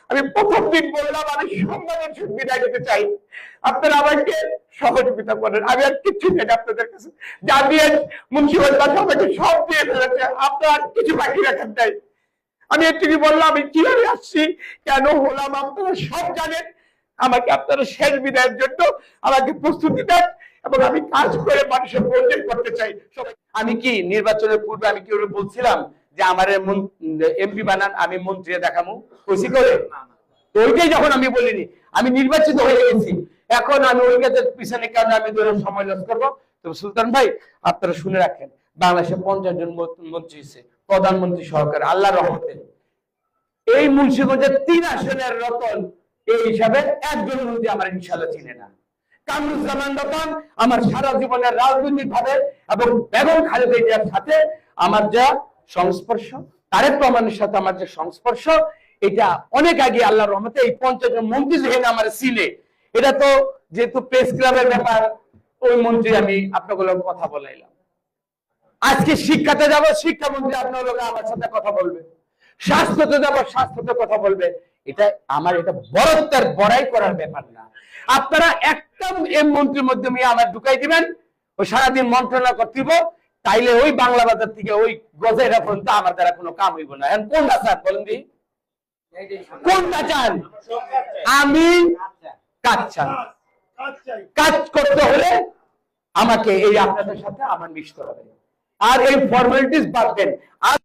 আমি প্রথম দিন বললাম আমি সম্মানের সঙ্গে বিদায় নিতে চাই, আপনারা আমাকে সহযোগিতা করেন। আমি আর কিচ্ছু চাই আপনাদের কাছে, যা দিয়ে মুন্সিপাল আমাকে সব দিয়ে ফেলেছে, আপনার কিছু বাকি রাখার নাই। আমি একটু বললাম আমি কিভাবে আসছি, কেন হলাম, আপনারা সব জানেন। আমাকে আপনারা শেষ বিদায়ের জন্য আমাকে প্রস্তুতি দেন এবং আমি কাজ করে মানুষের প্রয়োজন করতে চাই। আমি কি নির্বাচনের পূর্বে আমি কি বলছিলাম যে আমার এমপি বানান, আমি মন্ত্রী দেখামু কইছি করে? তো ওইটাই যখন আমি বলিনি, আমি নির্বাচিত হয়ে গেছি, এখন আমি ওই কাজের পিছনে কারণে আমি সময় লস করবো? তো সুলতান ভাই আপনারা শুনে রাখেন, বাংলাদেশে 50 জন মন্ত্রী হয়েছে, প্রধানমন্ত্রী সহকারে, আল্লাহর রহমতে। এই মুন্সিগঞ্জের 3 আসনের রতন এই হিসাবে একজন মন্ত্রী আমার ইনশাআল্লাহ চিনে না। কামরুজ্জামান রতন আমার সারা জীবনের রাজনৈতিক ভাবে এবং বেগম খালেদা জিয়ার সাথে আমার যা সংস্পর্শ, তারেক রহমানের সাথে আমার যে সংস্পর্শ, এটা অনেক আগে আল্লাহর রহমতে এই 50 জন মন্ত্রী যেখানে আমার চিনে। এটা তো যেহেতু প্রেস ক্লাবের ব্যাপার, ওই মন্ত্রী আমি আপনাদের কথা বলাইলাম। আজকে শিক্ষাতে যাব, শিক্ষামন্ত্রী আপনার লোক আমার সাথে কথা বলবে, স্বাস্থ্যতে যাব, স্বাস্থ্যতে কথা বলবে। এটা আমার এটা বড়ত্বের বড়াই করার ব্যাপার না। আপনারা একটা মন্ত্রীর মধ্যে আমার ঢুকাই দিবেন, ওই সারাদিন মন্ত্রণালয় করতেইব, তাইলে ওই বাংলা বাজার থেকে ওই গজাইরা পর্যন্ত আমার দ্বারা কোনো কাম হইব না। এখন কোনটা চান বলেন দি, কোনটা চান? আমি কাজ চান, কাজ করতে হলে আমাকে এই আপনাদের সাথে আমার মিশতে হবে, আর এই ফর্মালিটিস বাদ দেন। আর